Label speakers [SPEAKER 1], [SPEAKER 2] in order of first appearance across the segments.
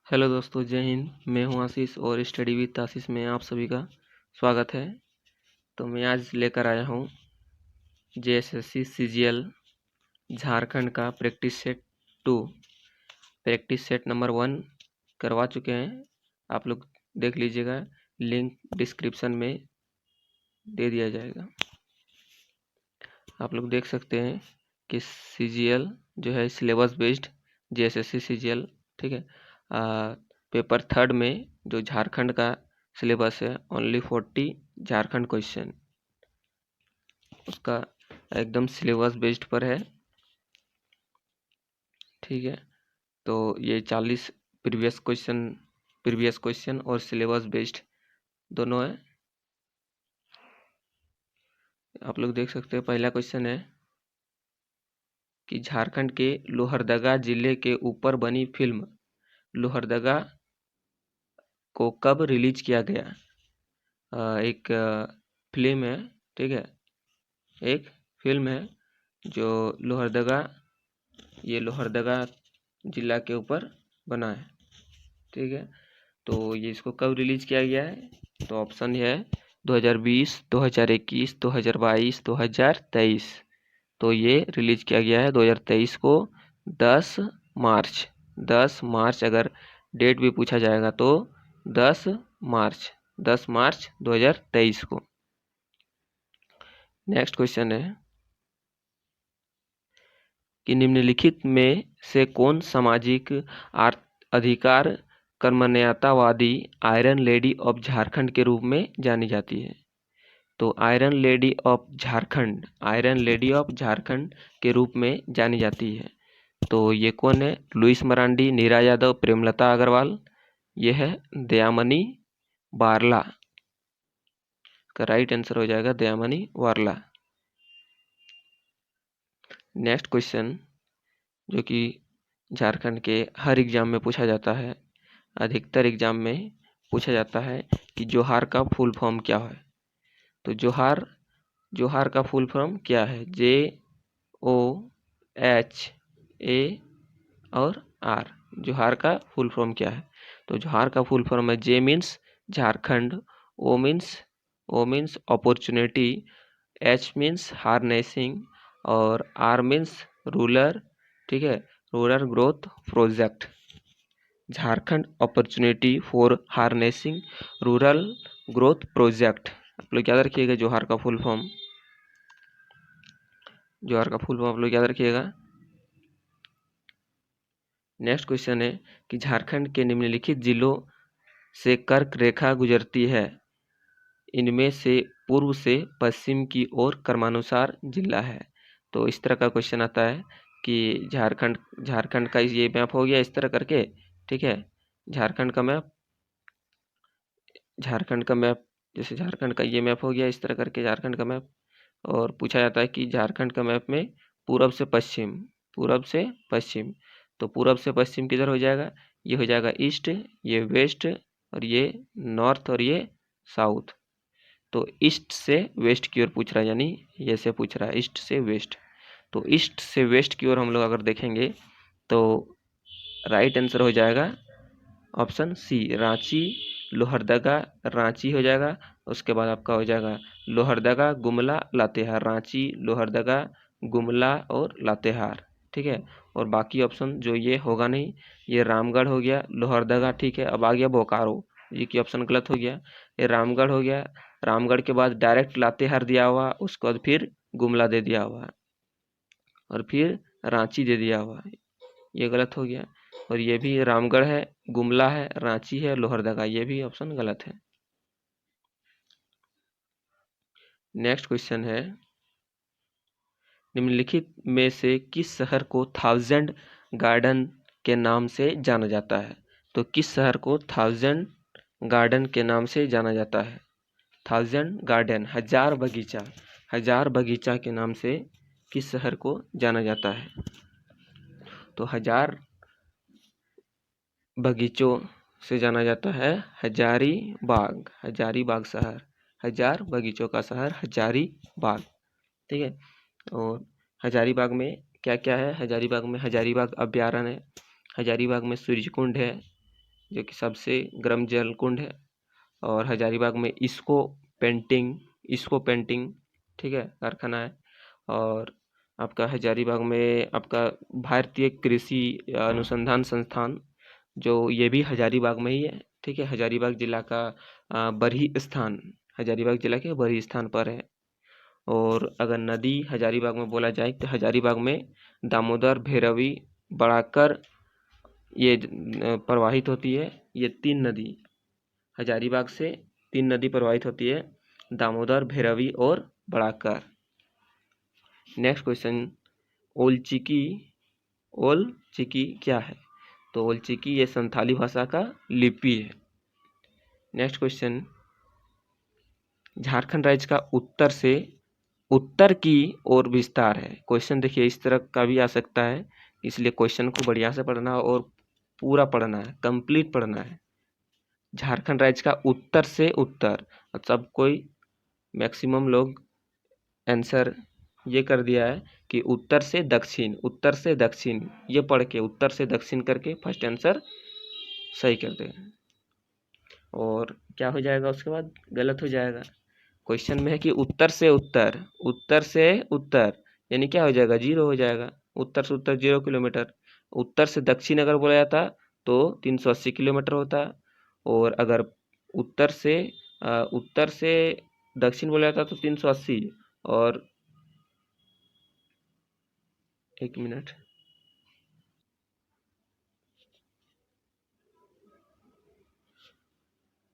[SPEAKER 1] Hello दोस्तों, जय हिंद। मैं हूं आशीष और स्टडी विद आशीष में आप सभी का स्वागत है। तो मैं आज लेकर आया हूं जेएसएससी सीजीएल झारखंड का practice set 2। Practice set number 1 करवा चुके हैं। आप लोग देख लीजिएगा, लिंक डिस्क्रिप्शन में दे दिया जाएगा। आप लोग देख सकते हैं कि सीजीएल जो है सिलेबस बेस्ड जेएसएससी सीजीएल, ठीक है। पेपर 3 में जो झारखंड का सिलेबस है, ओनली 40 झारखंड क्वेश्चन, उसका एकदम सिलेबस बेस्ड पर है, ठीक है। तो ये 40 प्रीवियस क्वेश्चन और सिलेबस बेस्ड दोनों है। आप लोग देख सकते हैं, पहला क्वेश्चन है कि झारखंड के लोहरदगा जिले के ऊपर बनी फिल्म लोहरदगा को कब रिलीज किया गया। एक फिल्म है, ठीक है, एक फिल्म है जो लोहरदगा जिला के ऊपर बना है, ठीक है। तो ये इसको कब रिलीज किया गया है, तो ऑप्शन है 2020, 2021, 2022, 2023। तो ये रिलीज किया गया है 2023 को, 10 मार्च। 10 मार्च अगर डेट भी पूछा जाएगा तो 10 मार्च 2023 को। नेक्स्ट क्वेश्चन है कि निम्नलिखित में से कौन सामाजिक अधिकार कर्मण्यतावादी आयरन लेडी ऑफ झारखंड के रूप में जानी जाती है। तो आयरन लेडी ऑफ झारखंड के रूप में जानी जाती है। तो ये कौन है? लुइस मरांडी, नीरा यादव, प्रेमलता अग्रवाल। ये है दयामनी बारला का राइट आंसर हो जाएगा दयामनी बारला। नेक्स्ट क्वेश्चन जो कि झारखंड के हर एग्जाम में पूछा जाता है, अधिकतर एग्जाम में पूछा जाता है कि जोहार का फुल फॉर्म क्या है। तो जोहार का फुल फॉर्म क्या है? JOHA और R। जोहार का फुल फॉर्म क्या है? तो जोहार का फुल फॉर्म है J means Jharkhand, O means opportunity, H means harnessing और R मीन्स रूरल, ठीक है, rural growth project. Jharkhand opportunity for harnessing rural growth project. आप लोग याद रखिएगा जोहार का फुल फॉर्म आप लोग याद रखिएगा। नेक्स्ट क्वेश्चन है कि झारखंड के निम्नलिखित जिलों से कर्क रेखा गुजरती है, इनमें से पूर्व से पश्चिम की ओर क्रमानुसार जिला है। तो इस तरह का क्वेश्चन आता है कि झारखंड का ये मैप हो गया इस तरह करके, ठीक है। झारखंड का मैप जैसे झारखंड का ये मैप हो गया इस तरह करके झारखंड का मैप, और पूछा जाता है कि झारखंड का मैप में पूरब से पश्चिम। तो पूरब से पश्चिम किधर हो जाएगा? ये हो जाएगा ईस्ट, ये वेस्ट, और ये नॉर्थ, और ये साउथ। तो ईस्ट से वेस्ट की ओर पूछ रहा है, यानी ये से पूछ रहा है ईस्ट से वेस्ट। तो ईस्ट से वेस्ट की ओर हम लोग अगर देखेंगे तो राइट आंसर हो जाएगा ऑप्शन सी, रांची लोहरदगा। रांची हो जाएगा, उसके बाद आपका हो जाएगा लोहरदगा, गुमला, लातेहार। रांची, लोहरदगा, गुमला और लातेहार, ठीक है। और बाकी ऑप्शन जो ये होगा नहीं, ये रामगढ़ हो गया, लोहरदगा, ठीक है। अब आ गया बोकारो, ये की ऑप्शन गलत हो गया। ये रामगढ़ हो गया, रामगढ़ के बाद डायरेक्ट लातेहार दिया हुआ, उसके बाद फिर गुमला दे दिया हुआ और फिर रांची दे दिया हुआ, ये गलत हो गया। और ये भी रामगढ़ है, गुमला है, रांची है, लोहरदगा, ये भी ऑप्शन गलत है। नेक्स्ट क्वेश्चन है निम्नलिखित में से किस शहर को 1000 गार्डन के नाम से जाना जाता है। तो किस शहर को 1000 गार्डन के नाम से जाना जाता है? 1000 गार्डन, 1000 बगीचा के नाम से किस शहर को जाना जाता है? तो 1000 बगीचों से जाना जाता है हजारीबाग शहर। 1000 बगीचों का शहर हजारीबाग, ठीक है। और हजारीबाग में क्या क्या है? हजारीबाग में हजारीबाग अभ्यारण्य है, हजारीबाग में सूर्यकुंड है, जो कि सबसे गर्म जल कुंड है। और हजारीबाग में इसको पेंटिंग ठीक है कारखाना है। और आपका हजारीबाग में आपका भारतीय कृषि अनुसंधान संस्थान, जो ये भी हजारीबाग में ही है। ठीक है, हजारीबाग जिला का बरही स्थान, हजारीबाग जिला के बरही स्थान पर है। और अगर नदी हजारीबाग में बोला जाए तो हजारीबाग में दामोदर, भैरवी, बड़ाकर ये प्रवाहित होती है। ये 3 नदी हजारीबाग से 3 नदी प्रवाहित होती है, दामोदर, भैरवी और बड़ाकर। नेक्स्ट क्वेश्चन, ओलचिकी ओलचिकी क्या है? तो ओलचिकी ये संथाली भाषा का लिपि है। नेक्स्ट क्वेश्चन, झारखंड राज्य का उत्तर की ओर विस्तार है। क्वेश्चन देखिए इस तरह का भी आ सकता है, इसलिए क्वेश्चन को बढ़िया से पढ़ना और पूरा पढ़ना है, कंप्लीट पढ़ना है। झारखंड राज्य का उत्तर से उत्तर, सब कोई मैक्सिमम लोग आंसर ये कर दिया है कि उत्तर से दक्षिण, ये पढ़ के उत्तर से दक्षिण करके फर्स्ट आंसर सही कर दे। और क्या हो जाएगा उसके बाद? गलत हो जाएगा। क्वेश्चन में है कि उत्तर से उत्तर यानी क्या हो जाएगा? 0 हो जाएगा। उत्तर से उत्तर 0 किलोमीटर। उत्तर से दक्षिण अगर बोला जाता तो 380 किलोमीटर होता। और अगर उत्तर से दक्षिण बोला जाता तो 380। और एक मिनट,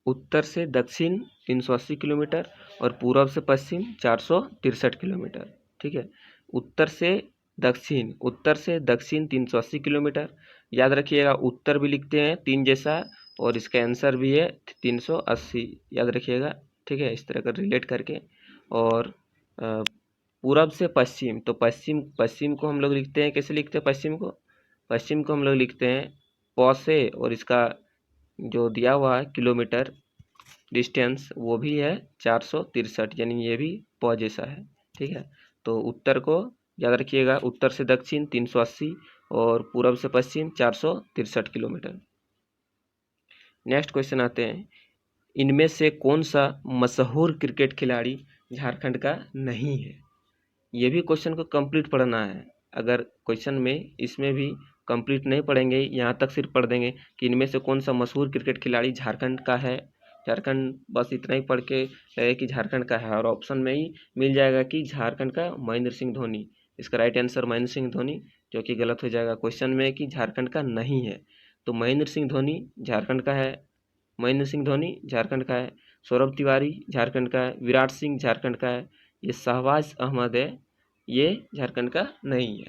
[SPEAKER 1] उत्तर से दक्षिण 380 किलोमीटर और पूर्व से पश्चिम 463 किलोमीटर। ठीक है, उत्तर से दक्षिण 380 किलोमीटर। याद रखिएगा, उत्तर भी लिखते हैं 3 जैसा और इसका आंसर भी है 380, याद रखिएगा। ठीक है, इस तरह का रिलेट करके। और पूरब से पश्चिम, तो पश्चिम को हम लोग लिखते हैं, कैसे लिखते हैं पश्चिम को हम लोग लिखते हैं प से, और इसका जो दिया हुआ है किलोमीटर डिस्टेंस वो भी है 463, यानी ये भी प जैसा है। ठीक है, तो उत्तर को याद रखिएगा, उत्तर से दक्षिण 380 और पूरब से पश्चिम 463 किलोमीटर। नेक्स्ट क्वेश्चन आते हैं, इनमें से कौन सा मशहूर क्रिकेट खिलाड़ी झारखंड का नहीं है? ये भी क्वेश्चन को कंप्लीट पढ़ना है। अगर क्वेश्चन में इसमें भी कंप्लीट नहीं पढ़ेंगे, यहाँ तक सिर्फ पढ़ देंगे कि इनमें से कौन सा मशहूर क्रिकेट खिलाड़ी झारखंड का है, झारखंड बस इतना ही पढ़ के रहे कि झारखंड का है, और ऑप्शन में ही मिल जाएगा कि झारखंड का महेंद्र सिंह धोनी। इसका राइट आंसर महेंद्र सिंह धोनी, जो कि गलत हो जाएगा। क्वेश्चन में कि झारखंड का नहीं है, तो महेंद्र सिंह धोनी झारखंड का है, महेंद्र सिंह धोनी झारखंड का है। सौरभ तिवारी झारखंड का है, विराट सिंह झारखंड का है, ये शहबाज अहमद है, ये झारखंड का नहीं है।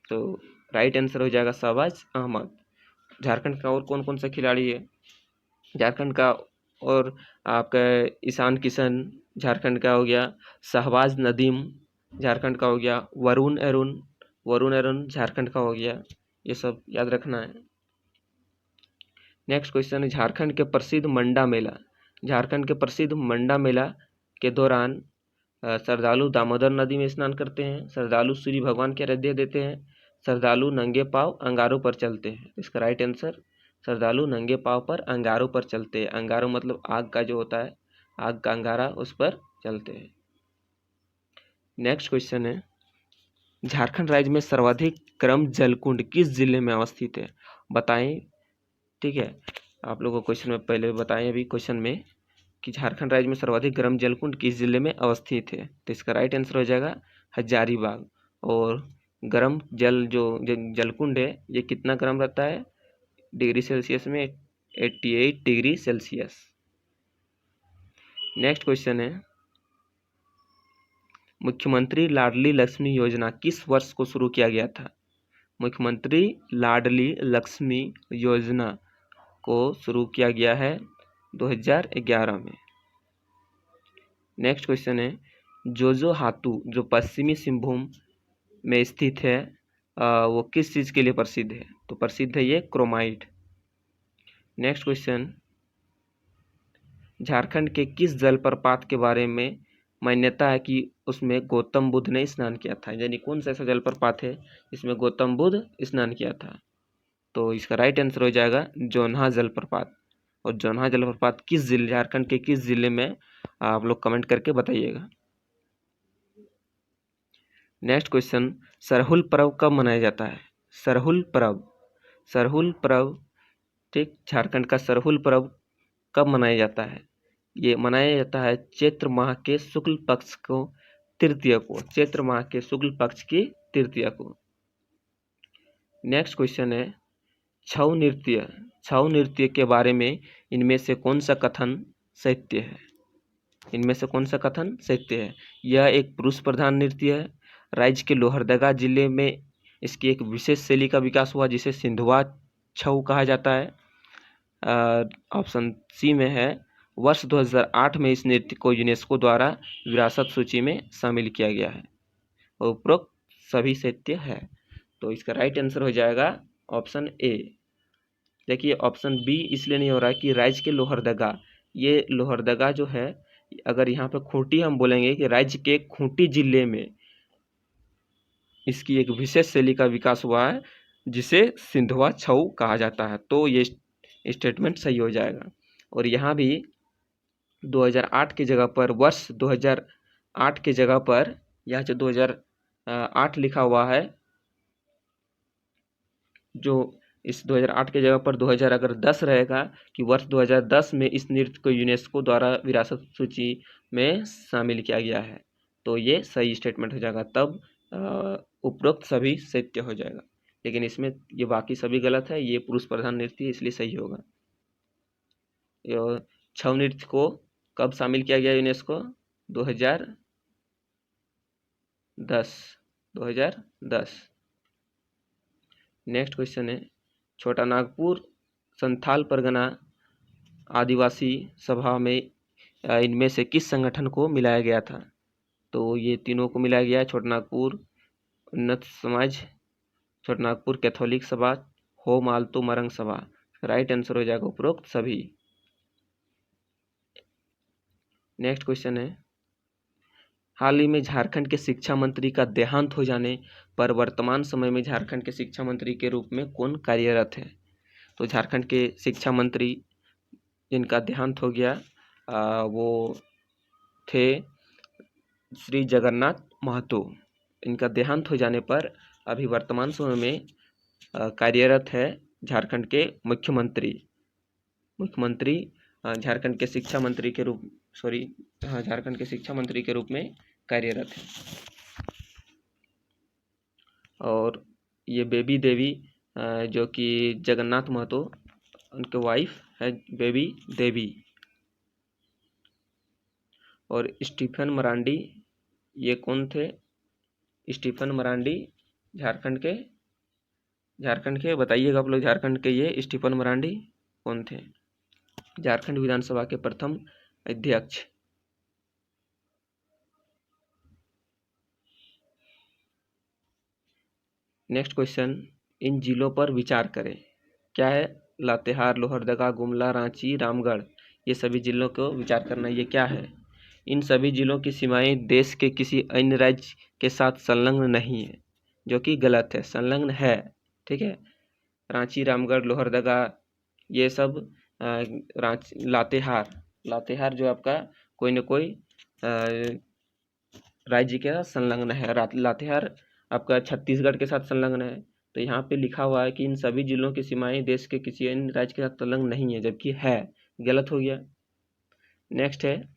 [SPEAKER 1] तो राइट आंसर हो जाएगा शहबाज अहमद। झारखंड का और कौन कौन सा खिलाड़ी है झारखंड का? और आपका ईशान किशन झारखंड का हो गया, शहबाज नदीम झारखंड का हो गया, वरुण अरुण झारखंड का हो गया। ये सब याद रखना है। नेक्स्ट क्वेश्चन है, झारखंड के प्रसिद्ध मंडा मेला के दौरान श्रद्धालु दामोदर नदी में स्नान करते हैं, श्रद्धालु सूर्य भगवान के अर्घ्य देते हैं, श्रद्धालु नंगे पांव अंगारों पर चलते हैं। इसका राइट आंसर श्रद्धालु नंगे पांव पर अंगारों पर चलते हैं। अंगारों मतलब आग का जो होता है, आग का अंगारा, उस पर चलते हैं। नेक्स्ट क्वेश्चन है, झारखंड राज्य में सर्वाधिक गर्म जलकुंड किस जिले में अवस्थित है? बताएं। ठीक है, आप लोगों को क्वेश्चन में पहले बताएं अभी क्वेश्चन में कि झारखंड राज्य में सर्वाधिक गर्म जलकुंड किस जिले में अवस्थित है? तो इसका राइट आंसर हो जाएगा हजारीबाग। और गर्म जलकुंड है, ये कितना गर्म रहता है डिग्री सेल्सियस में? 88 डिग्री सेल्सियस। नेक्स्ट क्वेश्चन है, मुख्यमंत्री लाडली लक्ष्मी योजना किस वर्ष को शुरू किया गया था? मुख्यमंत्री लाडली लक्ष्मी योजना को शुरू किया गया है 2011 में। नेक्स्ट क्वेश्चन है, जोजो हातू जो पश्चिमी सिंहभूम में स्थित है, वो किस चीज़ के लिए प्रसिद्ध है? तो प्रसिद्ध है ये क्रोमाइट। नेक्स्ट क्वेश्चन, झारखंड के किस जलप्रपात के बारे में मान्यता है कि उसमें गौतम बुद्ध ने स्नान किया था? यानी कौन सा ऐसा जलप्रपात है जिसमें गौतम बुद्ध स्नान किया था? तो इसका राइट आंसर हो जाएगा जोन्हा जलप्रपात। और जोन्हा जलप्रपात किस जिले, झारखंड के किस जिले में, आप लोग कमेंट करके बताइएगा। नेक्स्ट क्वेश्चन, सरहुल पर्व कब मनाया जाता है? सरहुल पर्व, सरहुल पर्व, ठीक, झारखंड का सरहुल पर्व कब मनाया जाता है? ये मनाया जाता है चैत्र माह के शुक्ल पक्ष को तृतीया को, चैत्र माह के शुक्ल पक्ष की तृतीया को। नेक्स्ट क्वेश्चन है, छऊ नृत्य, छऊ नृत्य के बारे में इनमें से कौन सा कथन सत्य है? इनमें से कौन सा कथन सत्य है? यह एक पुरुष प्रधान नृत्य है। राज्य के लोहरदगा जिले में इसकी एक विशेष शैली का विकास हुआ जिसे सिंधुआ छऊ कहा जाता है। ऑप्शन सी में है, वर्ष 2008 में इस नृत्य को यूनेस्को द्वारा विरासत सूची में शामिल किया गया है। और उपरोक्त सभी सत्य है। तो इसका राइट आंसर हो जाएगा ऑप्शन ए। देखिए ऑप्शन बी इसलिए नहीं हो रहा है कि राज्य के लोहरदगा, ये लोहरदगा जो है, अगर यहाँ पे खूंटी हम बोलेंगे कि राज्य के खूंटी जिले में इसकी एक विशेष शैली का विकास हुआ है जिसे सिंधुआ छऊ कहा जाता है, तो ये स्टेटमेंट सही हो जाएगा। और यहाँ भी 2008 की जगह पर, वर्ष 2008 की जगह पर यहाँ जो 2008 लिखा हुआ है, जो इस 2008 की जगह पर 2000 अगर 10 रहेगा कि वर्ष 2010 में इस नृत्य को यूनेस्को द्वारा विरासत सूची में शामिल किया गया है, तो ये सही स्टेटमेंट हो जाएगा। तब उपरोक्त सभी सत्य हो जाएगा। लेकिन इसमें ये बाकी सभी गलत है, ये पुरुष प्रधान नृत्य है इसलिए सही होगा। छऊ नृत्य को कब शामिल किया गया यूनेस्को? 2010। नेक्स्ट क्वेश्चन है, छोटा नागपुर संथाल परगना आदिवासी सभा में इनमें से किस संगठन को मिलाया गया था? तो ये तीनों को मिलाया गया है, छोटा नागपुर उन्नत समाज, छोटा नागपुर कैथोलिक सभा, हो मालतो मरंग सभा। राइट आंसर हो जाएगा उपरोक्त सभी। नेक्स्ट क्वेश्चन है, हाल ही में झारखंड के शिक्षा मंत्री का देहांत हो जाने पर वर्तमान समय में झारखंड के शिक्षा मंत्री के रूप में कौन कार्यरत है? तो झारखंड के शिक्षा मंत्री जिनका देहांत हो गया वो थे श्री जगन्नाथ महतो। इनका देहांत हो जाने पर अभी वर्तमान समय में कार्यरत है झारखंड के मुख्यमंत्री झारखंड के शिक्षा मंत्री के रूप झारखंड के शिक्षा मंत्री के रूप में कार्यरत है। और ये बेबी देवी जो कि जगन्नाथ महतो उनके वाइफ है बेबी देवी। और स्टीफन मरांडी, ये कौन थे? स्टीफन मरांडी झारखंड के बताइएगा आप लोग, झारखंड के ये स्टीफन मरांडी कौन थे? झारखंड विधानसभा के प्रथम अध्यक्ष। नेक्स्ट क्वेश्चन, इन जिलों पर विचार करें। क्या है? लातेहार, लोहरदगा, गुमला, रांची, रामगढ़, ये सभी जिलों को विचार करना। ये क्या है? इन सभी जिलों की सीमाएं देश के किसी अन्य राज्य के साथ संलग्न नहीं है, जो कि गलत है, संलग्न है। ठीक है, रांची, रामगढ़, लोहरदगा, ये सब रांची, लातेहार जो आपका कोई न कोई राज्य के साथ संलग्न है। लातेहार आपका छत्तीसगढ़ के साथ संलग्न है। तो यहाँ पे लिखा हुआ है कि इन सभी जिलों की सीमाएं देश के किसी अन्य राज्य के साथ संलग्न नहीं है, जबकि है, गलत हो गया। नेक्स्ट है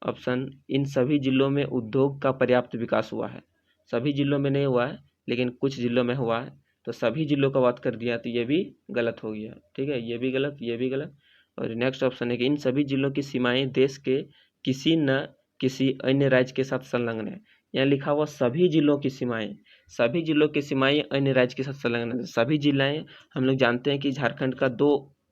[SPEAKER 1] ऑप्शन, इन सभी जिलों में उद्योग का पर्याप्त विकास हुआ है। सभी जिलों में नहीं हुआ है, लेकिन कुछ जिलों में हुआ है। तो सभी जिलों का बात कर दिया तो ये भी गलत हो गया। ठीक है, ये भी गलत, ये भी गलत। और नेक्स्ट ऑप्शन है कि इन सभी जिलों की सीमाएं देश के किसी न किसी अन्य राज्य के साथ संलग्न है। यहाँ लिखा हुआ सभी जिलों की सीमाएं, सभी जिलों की सीमाएं अन्य राज्य के साथ संलग्न है। सभी जिलाएं, हम लोग जानते हैं कि झारखंड का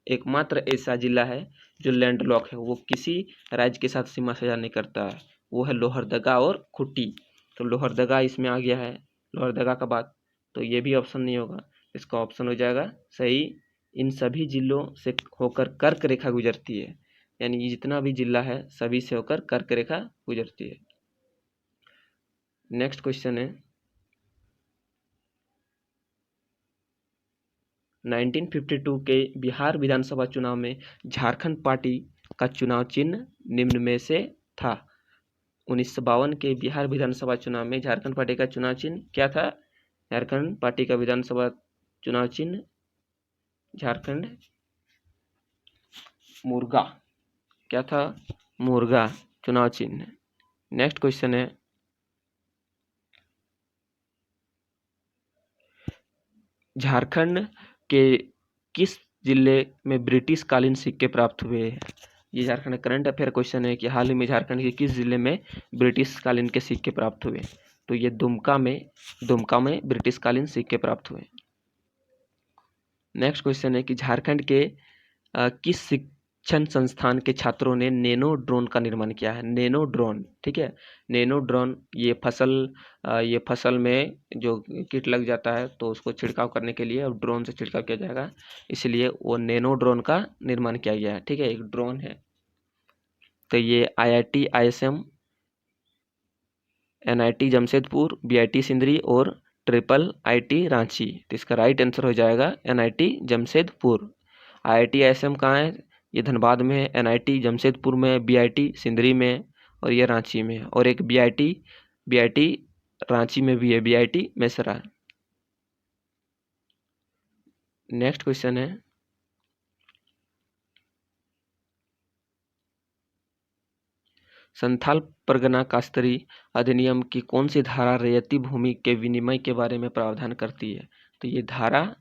[SPEAKER 1] एकमात्र ऐसा जिला है जो लैंडलॉक है, वो किसी राज्य के साथ सीमा साझा नहीं करता है, वो है लोहरदगा और खूंटी। तो लोहरदगा इसमें आ गया है, लोहरदगा का बात, तो ये भी ऑप्शन नहीं होगा। इसका ऑप्शन हो जाएगा सही, इन सभी जिलों से होकर कर्क रेखा गुजरती है। यानी जितना भी जिला है सभी से होकर कर्क रेखा गुजरती है। नेक्स्ट क्वेश्चन है, 1952 के बिहार विधानसभा चुनाव में झारखंड पार्टी का चुनाव चिन्ह निम्न में से था। 1952 के बिहार विधानसभा चुनाव में झारखंड पार्टी का चुनाव चिन्ह क्या था? झारखंड पार्टी का विधानसभा चुनाव चिन्ह झारखंड मुर्गा। क्या था? मुर्गा चुनाव चिन्ह। नेक्स्ट क्वेश्चन है, झारखंड के किस जिले में ब्रिटिश कालीन सिक्के प्राप्त हुए हैं? ये झारखंड करंट अफेयर क्वेश्चन है कि हाल ही में झारखंड के किस जिले में ब्रिटिश कालीन के सिक्के प्राप्त हुए? तो ये दुमका में ब्रिटिश कालीन सिक्के प्राप्त हुए। नेक्स्ट क्वेश्चन है कि झारखंड के किस शिक्षण संस्थान के छात्रों ने नैनो ड्रोन का निर्माण किया है? नैनो ड्रोन, ठीक है, नैनो ड्रोन ये फसल में जो कीट लग जाता है तो उसको छिड़काव करने के लिए अब ड्रोन से छिड़काव किया जाएगा, इसलिए वो नैनो ड्रोन का निर्माण किया गया है। ठीक है, एक ड्रोन है। तो ये IIT ISM, NIT Jamshedpur, BIT Sindri और IIIT रांची। तो इसका राइट आंसर हो जाएगा NIT जमशेदपुर। IIT ISM कहाँ है? ये धनबाद में है, NIT जमशेदपुर में, BIT सिंदरी में और ये रांची में है, और एक BIT रांची में भी है, BIT मेसरा। नेक्स्ट क्वेश्चन है, संथाल परगना कास्तरी अधिनियम की कौन सी धारा रैयती भूमि के विनिमय के बारे में प्रावधान करती है? तो ये धारा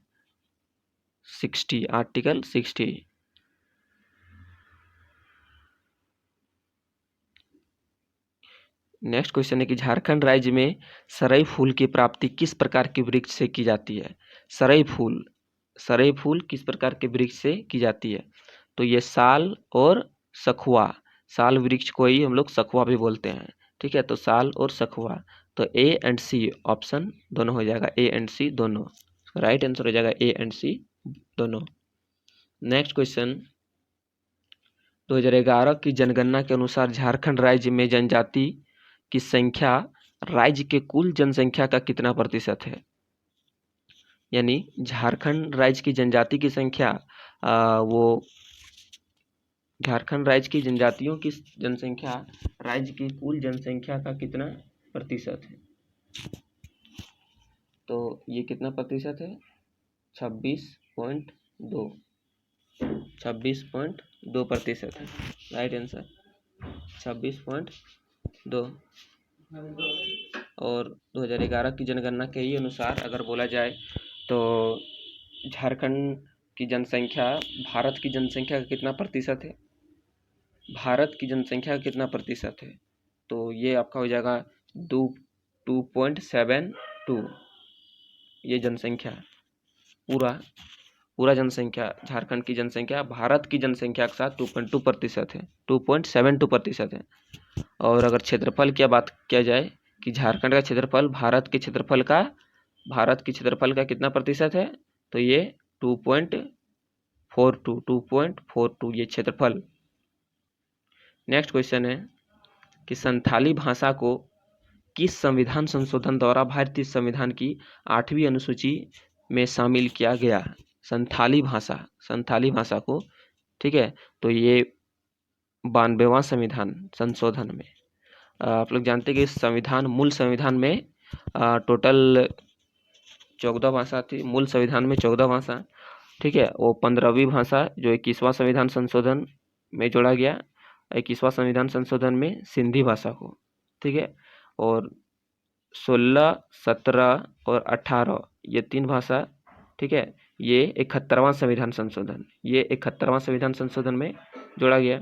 [SPEAKER 1] 60, आर्टिकल 60। नेक्स्ट क्वेश्चन है कि झारखंड राज्य में सरई फूल की प्राप्ति किस प्रकार के वृक्ष से की जाती है? सरई फूल किस प्रकार के वृक्ष से की जाती है? तो ये साल और सखुआ, साल वृक्ष को ही हम लोग सखुआ भी बोलते हैं। ठीक है, तो साल और सखुआ। तो A एंड C ऑप्शन दोनों हो जाएगा, A एंड C दोनों। राइट आंसर हो जाएगा A एंड C दोनों। नेक्स्ट क्वेश्चन, 2011 की जनगणना के अनुसार झारखंड राज्य में जनजाति की संख्या राज्य के कुल जनसंख्या का कितना प्रतिशत है? यानी झारखंड राज्य की जनजाति की संख्या झारखंड राज्य की जनजातियों की जनसंख्या राज्य की कुल जनसंख्या का कितना प्रतिशत है? तो ये कितना प्रतिशत है? 26.2, 26.2% है। Right answer 26.2। और 2011 की जनगणना के ही अनुसार अगर बोला जाए तो झारखंड की जनसंख्या भारत की जनसंख्या का कितना प्रतिशत है? भारत की जनसंख्या का कितना प्रतिशत है? तो ये आपका हो जाएगा 2.72। ये जनसंख्या पूरा जनसंख्या, झारखंड की जनसंख्या भारत की जनसंख्या के साथ 2.2% है, 2.72% है। और अगर क्षेत्रफल की बात किया जाए कि झारखंड का क्षेत्रफल भारत के क्षेत्रफल का कितना प्रतिशत है? तो ये 2.42 ये क्षेत्रफल। नेक्स्ट क्वेश्चन है कि संथाली भाषा को किस संविधान संशोधन द्वारा भारतीय संविधान की 8वीं अनुसूची में शामिल किया गया? संथाली भाषा को, ठीक है, तो ये 92वां संविधान संशोधन में। आप लोग जानते हैं कि मूल संविधान में टोटल 14 भाषा थी, मूल संविधान में 14 भाषा, ठीक है, वो 15वीं भाषा जो 21वां संविधान संशोधन में जोड़ा गया, 21वां संविधान संशोधन में सिंधी भाषा को, ठीक है, और 16, 17 और 18 ये 3 भाषा, ठीक है, ये 71वां संविधान संशोधन में जोड़ा गया,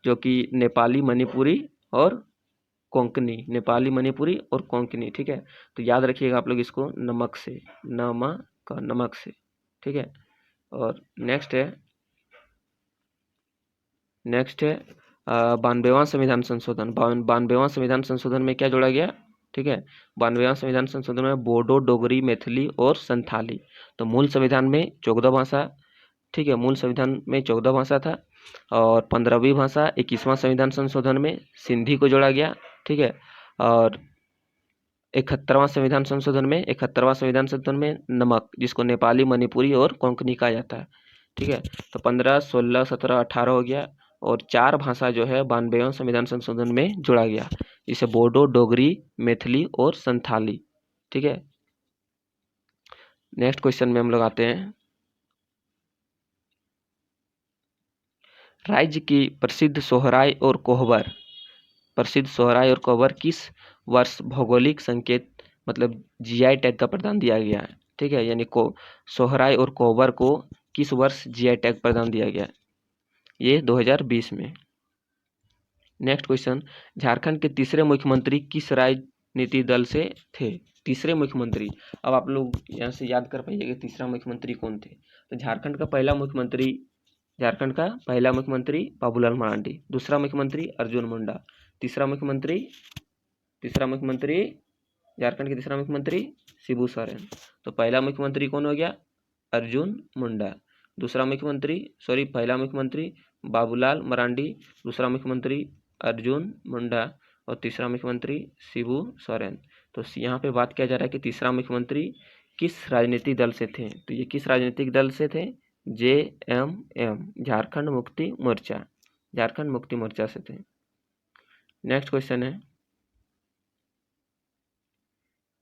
[SPEAKER 1] जो कि नेपाली मणिपुरी और कोंकणी, ठीक है। तो याद रखिएगा आप लोग इसको नमक से, ठीक है। और नेक्स्ट है 92वां संविधान संशोधन। 92वां संविधान संशोधन में क्या जोड़ा गया? ठीक है, 92वां संविधान संशोधन में बोडो, डोगरी, मैथिली और संथाली। तो मूल संविधान में 14 भाषा, ठीक है, मूल संविधान में 14 भाषा था, और 15वीं भाषा 21वां संविधान संशोधन में सिंधी को जोड़ा गया, ठीक है, और 71वां संविधान संशोधन में नमक, जिसको नेपाली, मणिपुरी और कोंकणी कहा जाता है। ठीक है, तो 15, 16, 17, 18 हो गया, और 4 भाषा जो है 92वें संविधान संशोधन में जोड़ा गया, जिसे बोडो, डोगरी, मैथिली और संथाली। ठीक है, नेक्स्ट क्वेश्चन में हम लोग आते हैं। राज्य की प्रसिद्ध सोहराय और कोहबर किस वर्ष भौगोलिक संकेत मतलब जीआई टैग का प्रदान दिया गया है? ठीक है, यानी को सोहराय और कोहबर को किस वर्ष जीआई टैग प्रदान दिया गया है? ये 2020 में। नेक्स्ट क्वेश्चन, झारखंड के तीसरे मुख्यमंत्री किस राजनीतिक दल से थे? तीसरे मुख्यमंत्री, अब आप लोग यहाँ से याद कर पाइए कि तीसरा मुख्यमंत्री कौन थे। तो झारखंड का पहला मुख्यमंत्री बाबूलाल मरांडी, दूसरा मुख्यमंत्री अर्जुन मुंडा, तीसरा मुख्यमंत्री झारखंड के तीसरा मुख्यमंत्री शिबू सोरेन। तो पहला मुख्यमंत्री कौन हो गया? अर्जुन मुंडा। पहला मुख्यमंत्री बाबूलाल मरांडी, दूसरा मुख्यमंत्री अर्जुन मुंडा और तीसरा मुख्यमंत्री शिबू सोरेन। तो यहाँ पे बात किया जा रहा है कि तीसरा मुख्यमंत्री किस राजनीतिक दल से थे। तो ये किस राजनीतिक दल से थे? JMM, झारखंड मुक्ति मोर्चा से थे। नेक्स्ट क्वेश्चन है,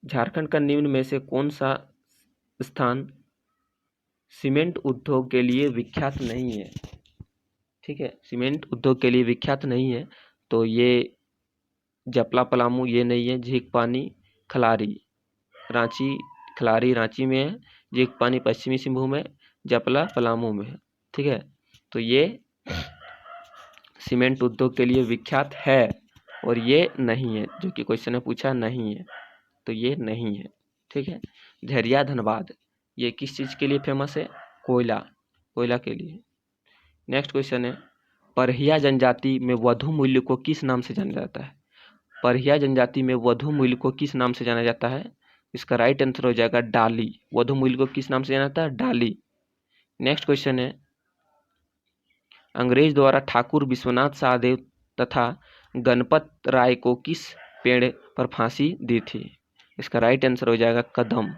[SPEAKER 1] झारखंड का निम्न में से कौन सा स्थान सीमेंट उद्योग के लिए विख्यात नहीं है? ठीक है, सीमेंट उद्योग के लिए विख्यात नहीं है, तो ये जपला पलामू ये नहीं है, झींकपानी खलारी रांची में है, झींकपानी पश्चिमी सिंहभूम में, जपला पलामू में है। ठीक है, तो ये सीमेंट उद्योग के लिए विख्यात है और ये नहीं है, जो कि क्वेश्चन में पूछा नहीं है, तो ये नहीं है। ठीक है, झरिया धनबाद ये किस चीज़ के लिए फेमस है? कोयला के लिए। नेक्स्ट क्वेश्चन है, परहिया जनजाति में वधु मूल्य को किस नाम से जाना जाता है? परहिया जनजाति में वधु मूल्य को किस नाम से जाना जाता है? इसका राइट आंसर हो जाएगा डाली। वधु मूल्य को किस नाम से जाना जाता है? डाली। नेक्स्ट क्वेश्चन है, अंग्रेज द्वारा ठाकुर विश्वनाथ सहदेव तथा गणपत राय को किस पेड़ पर फांसी दी थी? इसका राइट आंसर हो जाएगा कदम।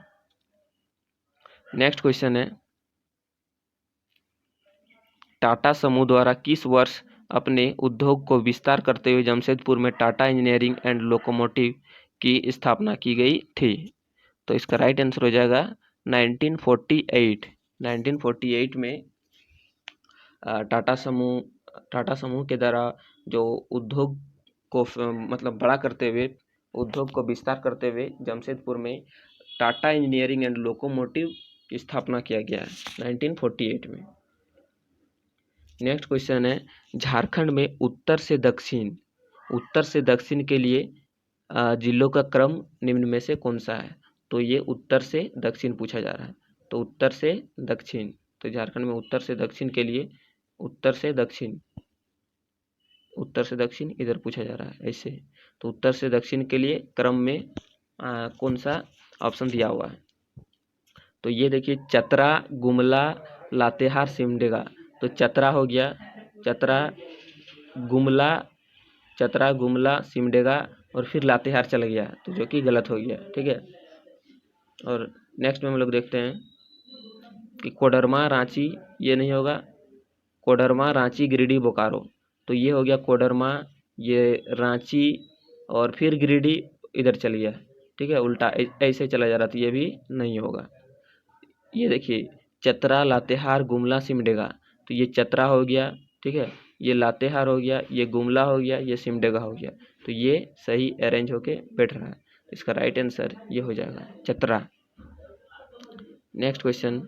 [SPEAKER 1] नेक्स्ट क्वेश्चन है, टाटा समूह द्वारा किस वर्ष अपने उद्योग को विस्तार करते हुए जमशेदपुर में टाटा इंजीनियरिंग एंड लोकोमोटिव की स्थापना की गई थी? तो इसका राइट आंसर हो जाएगा 1948। 1948 में टाटा समूह के द्वारा जो उद्योग को मतलब बड़ा करते हुए, उद्योग को विस्तार करते हुए जमशेदपुर में टाटा इंजीनियरिंग एंड लोकोमोटिव की स्थापना किया गया है 1948 में। नेक्स्ट क्वेश्चन है, झारखंड में उत्तर से दक्षिण के लिए जिलों का क्रम निम्न में से कौन सा है? तो ये उत्तर से दक्षिण पूछा जा रहा है, तो उत्तर से दक्षिण, तो झारखंड में उत्तर से दक्षिण के लिए उत्तर से दक्षिण इधर पूछा जा रहा है ऐसे, तो उत्तर से दक्षिण के लिए क्रम में कौन सा ऑप्शन दिया हुआ है? तो ये देखिए, चतरा, गुमला, लातेहार, सिमडेगा। तो चतरा हो गया, चतरा गुमला सिमडेगा और फिर लातेहार चला गया, तो जो कि गलत हो गया। ठीक है, और नेक्स्ट में हम लोग देखते हैं कि कोडरमा, रांची ये नहीं होगा, कोडरमा, रांची, गिरिडीह, बोकारो। तो ये हो गया कोडरमा, ये रांची और फिर गिरिडीह इधर चल गया। ठीक है, उल्टा ऐसे चला जा रहा, तो ये भी नहीं होगा। ये देखिए, चतरा, लातेहार, गुमला, सिमडेगा। तो ये चतरा हो गया, ठीक है, ये लातेहार हो गया, ये गुमला हो गया, ये सिमडेगा हो गया। तो ये सही अरेंज होके बैठ रहा है, इसका राइट आंसर ये हो जाएगा चतरा। नेक्स्ट क्वेश्चन,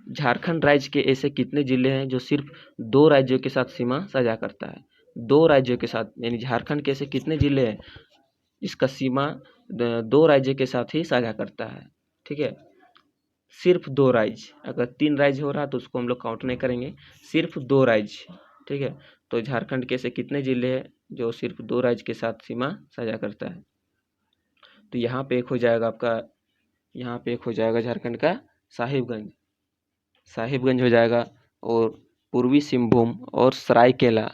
[SPEAKER 1] झारखंड राज्य के ऐसे कितने जिले हैं जो सिर्फ 2 राज्यों के साथ सीमा साझा करता है? 2 राज्यों के साथ, यानी झारखंड के ऐसे कितने जिले हैं इसका सीमा 2 राज्य के साथ ही साझा करता है? ठीक है, सिर्फ 2 राज्य, अगर 3 राज्य हो रहा तो उसको हम लोग काउंट नहीं करेंगे, सिर्फ 2 राज्य। ठीक है, तो झारखंड के ऐसे कितने जिले हैं जो सिर्फ 2 राज्य के साथ सीमा साझा करता है? तो यहाँ पे एक हो जाएगा आपका, यहाँ पे एक हो जाएगा झारखंड का साहिबगंज हो जाएगा, और पूर्वी सिंहभूम और सरायकेला,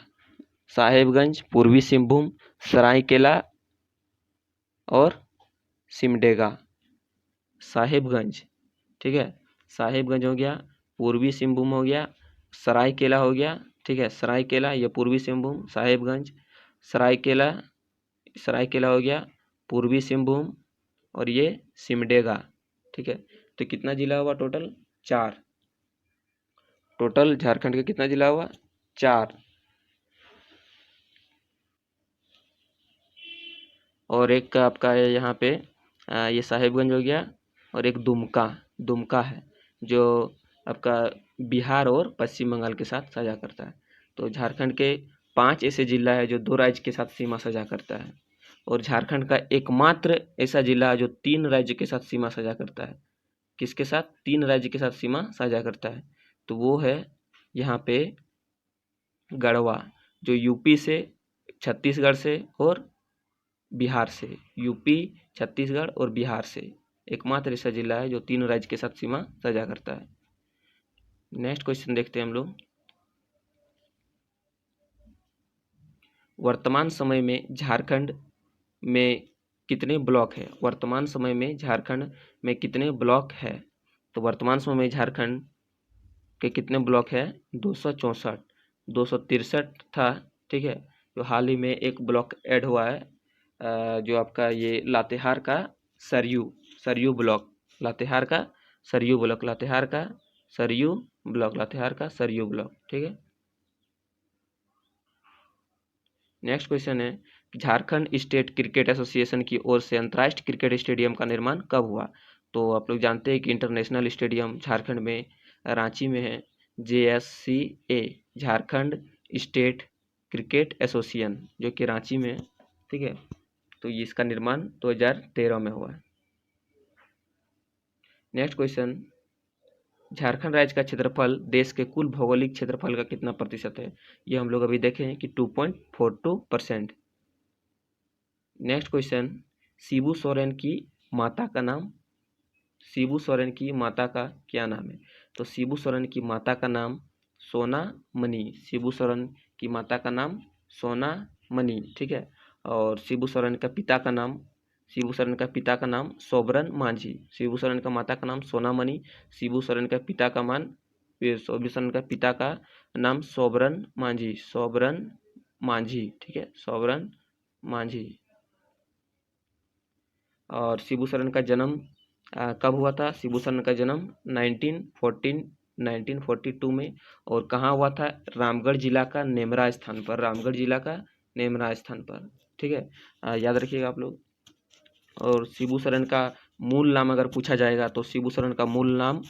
[SPEAKER 1] साहिबगंज, पूर्वी सिंहभूम, सरायकेला और सिमडेगा। साहिबगंज, ठीक है, साहिबगंज हो गया, पूर्वी सिंहभूम हो गया, सरायकेला हो गया, ठीक है, सरायकेला ये पूर्वी सिंहभूम, साहिबगंज, सरायकेला, सरायकेला हो गया, पूर्वी सिंहभूम, और ये सिमडेगा, ठीक है। तो कितना जिला हुआ टोटल? 4। टोटल झारखंड का कितना जिला हुआ? 4। और एक का आपका है यहाँ पे ये साहिबगंज हो गया, और एक दुमका, दुमका है जो आपका बिहार और पश्चिम बंगाल के साथ साझा करता है। तो झारखंड के 5 ऐसे जिला है जो 2 राज्य के साथ सीमा साझा करता है, और झारखंड का एकमात्र ऐसा जिला है जो 3 राज्य के साथ सीमा साझा करता है। किसके साथ? 3 राज्य के साथ सीमा साझा करता है। तो वो है यहाँ पे गढ़वा, जो यूपी से, छत्तीसगढ़ से और बिहार से, यूपी, छत्तीसगढ़ और बिहार से एकमात्र ऐसा जिला है जो 3 राज्य के साथ सीमा साझा करता है। नेक्स्ट क्वेश्चन देखते हैं हम लोग। वर्तमान समय में झारखंड में कितने ब्लॉक है? वर्तमान समय में झारखंड में कितने ब्लॉक है? तो वर्तमान समय में झारखंड के कितने ब्लॉक है? 264। 263 था, ठीक है। तो हाल ही में एक ब्लॉक ऐड हुआ है, जो आपका ये लातेहार का सरयू, सरयू ब्लॉक, लातेहार का सरयू ब्लॉक, लातेहार का सरयू ब्लॉक, लातेहार का सरयू ब्लॉक, ठीक है। नेक्स्ट क्वेश्चन है, झारखंड स्टेट क्रिकेट एसोसिएशन की ओर से अंतर्राष्ट्रीय क्रिकेट स्टेडियम का निर्माण कब हुआ? तो आप लोग जानते हैं कि इंटरनेशनल स्टेडियम झारखंड में रांची में है, JSCA, Jharkhand state cricket association, जो कि रांची में है, ठीक है। तो इसका निर्माण 2013 में हुआ है। नेक्स्ट क्वेश्चन, झारखंड राज्य का क्षेत्रफल देश के कुल भौगोलिक क्षेत्रफल का कितना प्रतिशत है? ये हम लोग अभी देखे हैं कि 2.42%। नेक्स्ट क्वेश्चन, शिबू सोरेन की माता का नाम, शिबू सोरेन की माता का क्या नाम है? तो शिबू सोरेन की माता का नाम सोना मनी, शिबू सोरेन की माता का नाम सोना मनी, ठीक है। और शिबू सोरेन का पिता का नाम, शिबू सोरेन का पिता का नाम सोबरन मांझी, शिबू सोरेन का माता का नाम सोना मनी, शिबू सोरेन का पिता का शिबू सोरेन का पिता का नाम सोबरन मांझी, सोबरन मांझी, ठीक है, सोबरन मांझी। और शिबू सोरेन का जन्म कब हुआ था? शिबू सोरेन का जन्म 1942 में, और कहाँ हुआ था? रामगढ़ जिला का नेमरा स्थान पर, रामगढ़ जिला का नेमरा स्थान पर, ठीक है, याद रखिएगा आप लोग। और शिबू सोरेन का मूल नाम अगर पूछा जाएगा तो शिबू सोरेन का मूल नाम,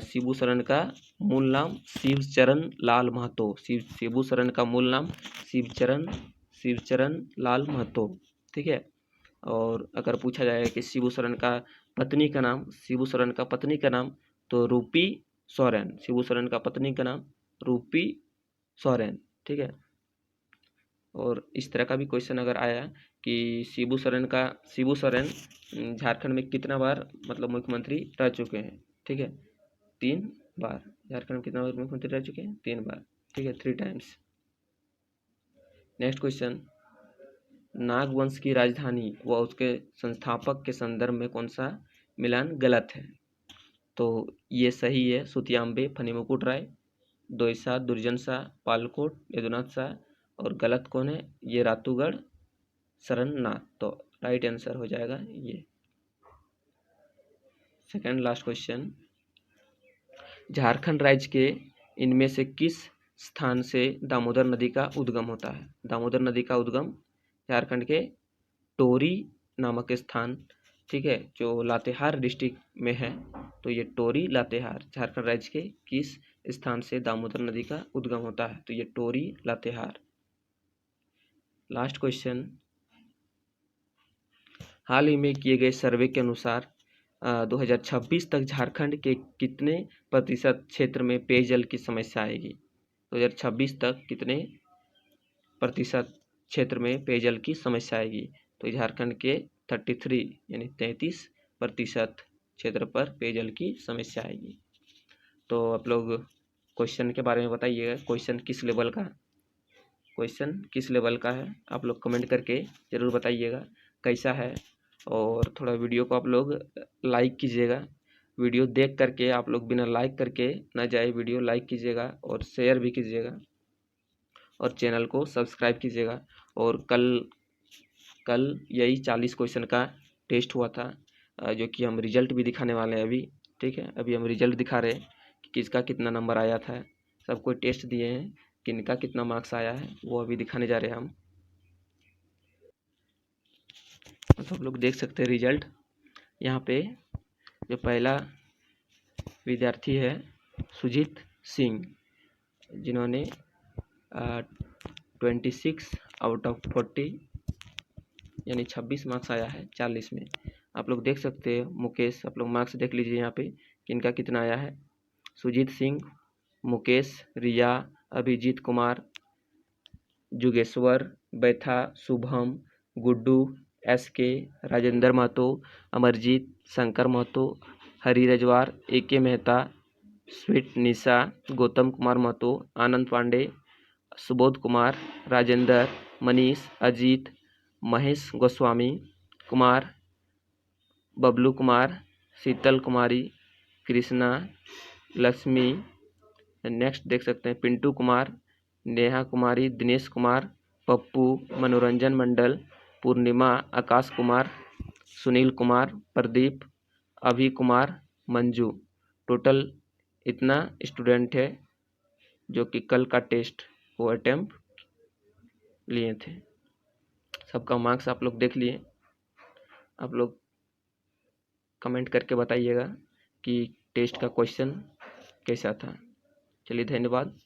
[SPEAKER 1] शिबू सोरेन का मूल नाम शिवचरण लाल महतो, शिबू सोरेन का मूल नाम शिवचरण लाल महतो, ठीक है। और अगर पूछा जाएगा कि शिबू सोरेन का पत्नी का नाम, शिबू सोरेन का पत्नी का नाम तो रूपी सोरेन, शिबू सोरेन का पत्नी का नाम रूपी सोरेन, ठीक है। और इस तरह का भी क्वेश्चन अगर आया कि शिबू सोरेन झारखंड में कितना बार मतलब मुख्यमंत्री रह चुके हैं, ठीक है, 3 बार। झारखंड में कितना बार मुख्यमंत्री रह चुके हैं? 3 बार, ठीक है, 3 टाइम्स। नेक्स्ट क्वेश्चन, नागवंश की राजधानी व उसके संस्थापक के संदर्भ में कौन सा मिलान गलत है? तो ये सही है, सुतियाम्बे फणिमुकुट राय, दोईसा दुर्जन शाह, पालकोट यदुनाथ शाह, और गलत कौन है? ये रातूगढ़ शरणनाथ। तो राइट आंसर हो जाएगा ये। सेकंड लास्ट क्वेश्चन, झारखंड राज्य के इनमें से किस स्थान से दामोदर नदी का उद्गम होता है? दामोदर नदी का उद्गम झारखंड के टोरी नामक स्थान, ठीक है, जो लातेहार डिस्ट्रिक्ट में है। तो ये टोरी लातेहार झारखंड राज्य के किस स्थान से दामोदर नदी का उद्गम होता है? तो ये टोरी लातेहार। लास्ट क्वेश्चन, हाल ही में किए गए सर्वे के अनुसार 2026 तक झारखंड के कितने प्रतिशत क्षेत्र में पेयजल की समस्या आएगी? 2026 तक कितने प्रतिशत क्षेत्र में पेयजल की समस्या आएगी? तो झारखंड के 33 यानी 33% क्षेत्र पर पेयजल की समस्या आएगी। तो आप लोग क्वेश्चन के बारे में बताइएगा, क्वेश्चन किस लेवल का है, आप लोग कमेंट करके ज़रूर बताइएगा कैसा है। और थोड़ा वीडियो को आप लोग लाइक कीजिएगा। वीडियो देख करके आप लोग बिना लाइक करके ना जाए, वीडियो लाइक कीजिएगा और शेयर भी कीजिएगा और चैनल को सब्सक्राइब कीजिएगा। और कल यही 40 क्वेश्चन का टेस्ट हुआ था, जो कि हम रिजल्ट भी दिखाने वाले हैं अभी। ठीक है, अभी हम रिजल्ट दिखा रहे हैं कि किसका कितना नंबर आया था। सबको टेस्ट दिए हैं, किनका कितना मार्क्स आया है वो अभी दिखाने जा रहे हैं हम। तो आप लोग देख सकते हैं रिजल्ट। यहाँ पे जो पहला विद्यार्थी है सुजीत सिंह, जिन्होंने 26 आउट ऑफ 40 यानी 26 मार्क्स आया है 40 में। आप लोग देख सकते हैं मुकेश, आप लोग मार्क्स देख लीजिए यहाँ पे किनका कितना आया है। सुजीत सिंह, मुकेश, रिया, अभिजीत कुमार, जुगेश्वर, बैथा, शुभम, गुड्डू, SK, राजेंद्र महतो, अमरजीत, शंकर महतो, हरी रजवार, AK मेहता, स्वीट निशा, गौतम कुमार महतो, आनंद पांडे, सुबोध कुमार, राजेंद्र, मनीष, अजीत, महेश गोस्वामी कुमार, बबलू कुमार, शीतल कुमारी, कृष्णा, लक्ष्मी, नेक्स्ट देख सकते हैं पिंटू कुमार, नेहा कुमारी, दिनेश कुमार, पप्पू, मनोरंजन मंडल, पूर्णिमा, आकाश कुमार, सुनील कुमार, प्रदीप, अभी कुमार, मंजू। टोटल इतना स्टूडेंट है जो कि कल का टेस्ट को अटेम्प्ट लिए थे। सबका मार्क्स आप लोग देख लिए। आप लोग कमेंट करके बताइएगा कि टेस्ट का क्वेश्चन कैसा था। चलिए, धन्यवाद।